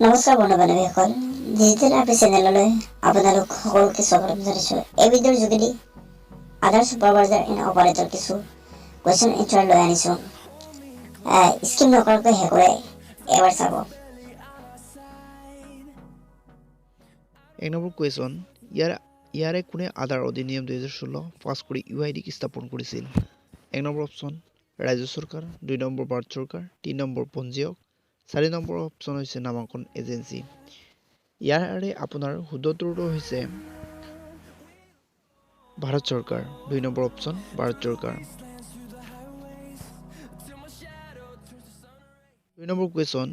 নমস্কাৰ বন্ধু-বান্ধৱীসকল, ডিজিটেল আৰ্পি চেনেললৈ আপোনালোক সকলোকে স্বাগতম জনাইছোঁ। এই ভিডিঅ'ৰ যোগেদি আধাৰ ছুপাৰভাইজাৰ এণ্ড অপাৰেটৰ কিছু কুৱেশ্যন এনচাৰ লৈ আনিছোঁ। স্কিপ নকৰাকৈ শেষ কৰে এবাৰ চাব। এক নম্বৰ কুৱেশ্যন, ইয়াৰে কোনে আধাৰ অধিনিয়ম 2016 পাছ কৰি UID স্থাপন কৰিছিল? এক নম্বৰ অপশ্যন ৰাজ্য চৰকাৰ, 2 নম্বৰ ভাৰত চৰকাৰ, 3 নম্বৰ পঞ্জীয়ক, 4 নম্বৰ অপশ্যন হৈছে নামাংকন এজেঞ্চি। ইয়াৰে আপোনাৰ শুদ্ধ উত্তৰটো হৈছে ভাৰত চৰকাৰ, 2 নম্বৰ অপশ্যন ভাৰত চৰকাৰ। 2 নম্বৰ কুৱেশ্যন,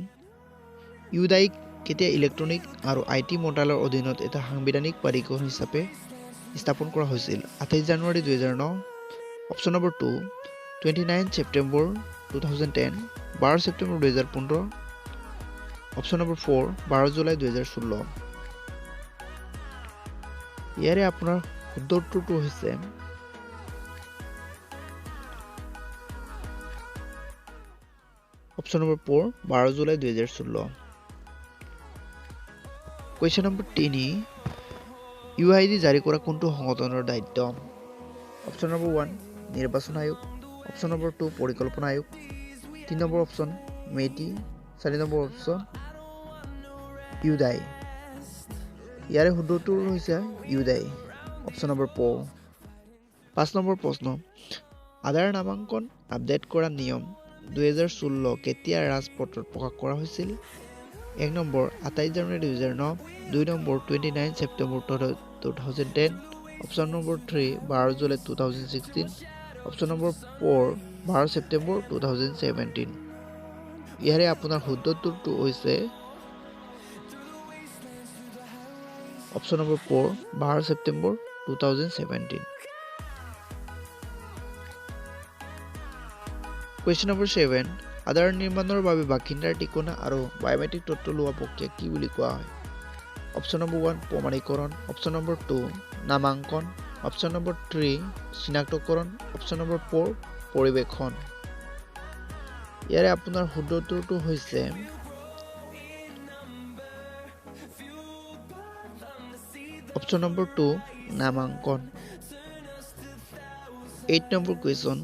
UDAI কেতিয়া ইলেক্ট্ৰনিক আৰু IT মন্ত্ৰালয়ৰ অধীনত এটা সাংবিধানিক প্ৰাধিকৰণ হিচাপে স্থাপন কৰা হৈছিল? 28 জানুৱাৰী 2009, option number 2 29 September 2010, 12 September 2015, option number 4 12 July 2016। ইয়াৰে আপোনাৰ শুদ্ধ উত্তৰটো হৈছে option number 4 12 July 2016। Question number 3, UID জাৰি কৰা কোনটো সংগঠনৰ দায়িত্ব? অপশ্যন নম্বৰ 1 নিৰ্বাচন আয়োগ, অপশ্যন নম্বৰ 2 পৰিকল্পনা আয়োগ, 3 number option MeitY, 4 number option UDAI। ইয়াৰে শুদ্ধ উত্তৰ হৈছে UDAI, অপশ্যন নম্বৰ 4। 5 নম্বৰ প্ৰশ্ন, আধাৰ নামাংকন আপডেট কৰা নিয়ম 2016 কেতিয়া ৰাজপত্ৰত প্ৰকাশ কৰা হৈছিল? 1 নম্বৰ 28 জানুৱাৰী 2009, 2 number 29 September 2010, option number 3 12 July 2016, option number 4 12 September 2017। ইয়াৰে আপোনাৰ শুদ্ধ উত্তৰটো হৈছে option number 4 12 September 2017। Question number 7, আধাৰ নিৰ্মাণৰ বাবে বাসিন্দাৰ ঠিকনা আৰু বায়োমেট্ৰিক তথ্য লোৱা প্ৰক্ৰিয়া কি বুলি কোৱা হয়? অপশ্যন নম্বৰ 1 প্ৰমাণীকৰণ, অপশ্যন নম্বৰ 2 নামাংকন, অপশ্যন নম্বৰ 3 চিনাক্তকৰণ, অপশ্যন নম্বৰ 4 পৰিৱেশন। ইয়াৰে আপোনাৰ শুদ্ধ উত্তৰটো হৈছে অপশ্যন নম্বৰ 2 নামাংকন। 8 নম্বৰ কুৱেশ্যন,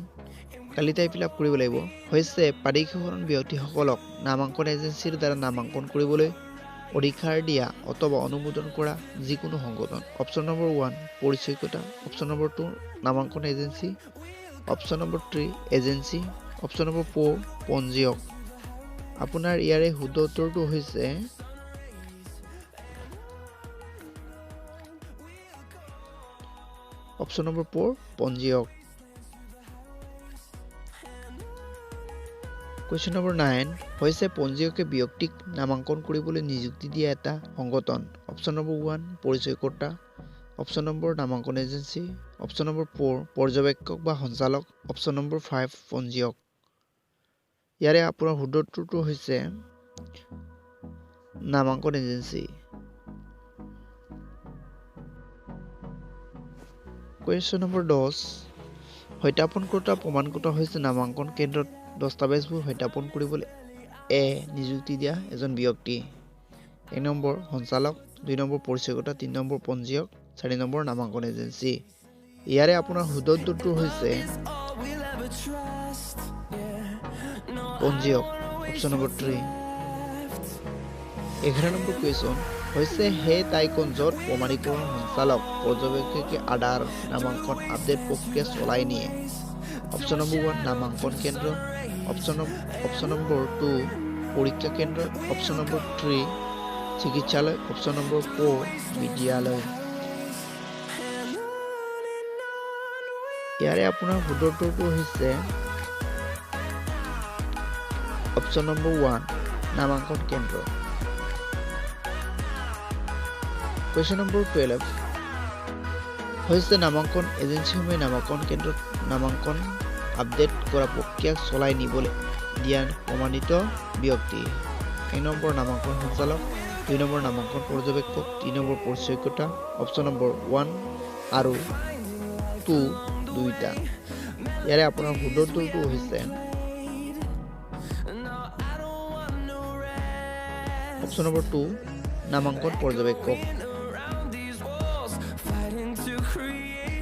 কালিতাই ফিল আপ কৰিব লাগিব, হৈছে প্ৰাধিকৰণ ব্যক্তিসকলক নামাংকন এজেঞ্চিৰ দ্বাৰা নামাংকন কৰিবলৈ অধিকাৰ দিয়া অথবা অনুমোদন কৰা যিকোনো সংগঠন। অপশ্যন নম্বৰ 1 পৰিচয়কতা, অপশ্যন নম্বৰ 2 নামাংকন agency, option number 3 agency, option number 4 পঞ্জীয়ক। আপোনাৰ ইয়াৰে শুদ্ধ উত্তৰটো হৈছে অপশ্যন নম্বৰ 4 পঞ্জীয়ক। কুৱেশ্যন নম্বৰ 9, হৈছে পঞ্জীয়কে ব্যক্তিক নামাংকন কৰিবলৈ নিযুক্তি দিয়া এটা সংগঠন। অপশ্যন নম্বৰ 1 পৰিচয়কৰ্তা, অপশ্যন নম্বৰ নামাংকন এজেঞ্চি, অপশ্যন নম্বৰ 4 পৰ্যবেক্ষক বা সঞ্চালক, অপশ্যন নম্বৰ 5 পঞ্জীয়ক। ইয়াৰে আপোনাৰ শুদ্ধ উত্তৰটো হৈছে নামাংকন এজেঞ্চি। কুৱেশ্যন নম্বৰ 10, সত্যাপনকৰ্তা প্ৰমাণকৰ্তা হৈছে নামাংকন কেন্দ্ৰত দস্তাবেজবোৰ সত্যাপন কৰিবলৈ নিযুক্তি দিয়া এজন ব্যক্তি। 1 নম্বৰ সঞ্চালক, 2 নম্বৰ পৰিচয়কৰ্তা, 3 নম্বৰ পঞ্জীয়ক, 4 নম্বৰ নামাংকন এজেঞ্চি। ইয়াৰে আপোনাৰ শুদ্ধ উত্তৰটো হৈছে পঞ্জীয়ক, অপশ্যন নম্বৰ 3। 11 নম্বৰ কুৱেশ্যন, হৈছে সেই ঠাইখন য'ত প্ৰমাণীকৰণ সঞ্চালক পৰ্যবেক্ষকে আধাৰ নামাংকন আপডেট প্ৰক্ৰিয়া চলাই নিয়ে। অপশ্যন নম্বৰ 1 নামাংকন কেন্দ্ৰ, অপশ্যন নম্বৰ 2 পৰীক্ষা কেন্দ্ৰ, অপশ্যন নম্বৰ 3 চিকিৎসালয়, অপশ্যন নম্বৰ 4 বিদ্যালয়। ইয়াৰে আপোনাৰ শুদ্ধ উত্তৰটো হৈছে অপশ্যন নম্বৰ 1 নামাংকন কেন্দ্ৰ। কুৱেশ্যন নম্বৰ 12, হৈছে নামাংকন এজেঞ্চিসমূহে নামাংকন কেন্দ্ৰত নামাংকন আপডেট কৰা প্ৰক্ৰিয়াক চলাই নিবলৈ দিয়া প্ৰমাণিত ব্যক্তি। 1 নম্বৰ নামাংকন সঞ্চালক, 2 নম্বৰ নামাংকন পৰ্যবেক্ষক, 3 নম্বৰ পৰিচয়কৰ্তা, অপশ্যন নম্বৰ 1 আৰু 2 দুইটা। ইয়াৰে আপোনাৰ শুদ্ধ উত্তৰটো হৈছে অপশ্যন নম্বৰ 2 নামাঙ্কন পৰ্যবেক্ষক।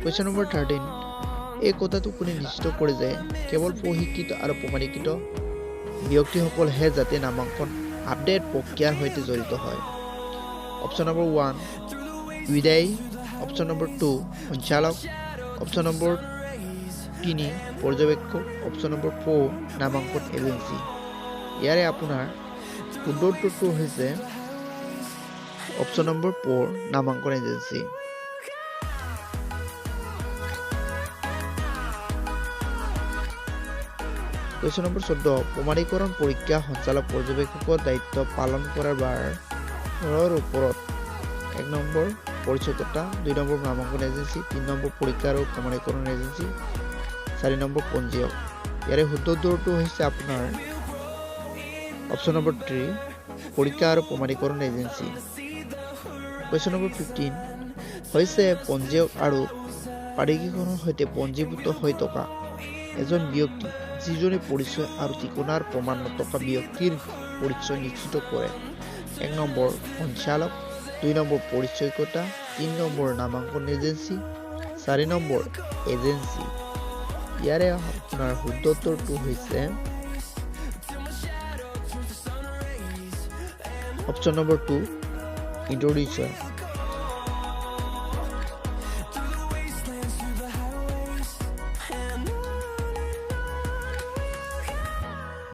কুৱেশ্যন নম্বৰ 13 এই কথাটো কোনে নিশ্চিত কৰে যে কেৱল প্ৰশিক্ষিত আৰু প্ৰমাণিত ব্যক্তিসকলহে যাতে নামাঙ্কন আপডেট প্ৰক্ৰিয়াৰ সৈতে জড়িত হয়। অপশ্যন নম্বৰ 1 উদাই, অপশ্যন নম্বৰ 2 সঞ্চালক, অপশ্যন নম্বৰ 3 পৰ্যবেক্ষক, অপশ্যন নম্বৰ 4 নামাঙ্কন এজেন্সি। ইয়াৰে আপোনাৰ শুদ্ধ উত্তৰটো হৈছে অপশ্যন নম্বৰ 4 নামাঙ্কন এজেন্সি। কুৱেশ্যন নম্বৰ 14 প্ৰমাণীকৰণ পৰীক্ষা সঞ্চালক পৰ্যবেক্ষকৰ দায়িত্ব পালন কৰাৰ ওপৰত 1 নম্বৰ পৰিচয়কৰ্তা, 2 নম্বৰ নামাঙ্কন এজেন্সি, 3 নম্বৰ পৰীক্ষা আৰু প্ৰমাণীকৰণ এজেন্সি, 4 নম্বৰ পঞ্জীয়ক। ইয়াৰে শুদ্ধ উত্তৰটো হৈছে আপোনাৰ অপশ্যন নম্বৰ 3 পৰীক্ষা আৰু প্ৰমাণীকৰণ এজেন্সি। কুৱেশ্যন নম্বৰ 15 হৈছে পঞ্জীয়ক আৰু প্ৰাধিকৰণৰ সৈতে পঞ্জীভুক্ত হৈ থকা এজন ব্যক্তি যিজনে পৰিচয় আৰু ঠিকনাৰ প্ৰমাণ নথকা ব্যক্তিৰ পৰিচয় নিশ্চিত কৰে। 1 নম্বৰ সঞ্চালক, 2 নম্বৰ পৰিচয়কৰ্তা, 3 নম্বৰ নামাঙ্কন এজেন্সি, 4 নম্বৰ এজেন্সি। ইয়াৰে আপোনাৰ শুদ্ধ উত্তৰটো হৈছে অপশ্যন নম্বৰ 2 ইন্ট্ৰডিউচাৰ।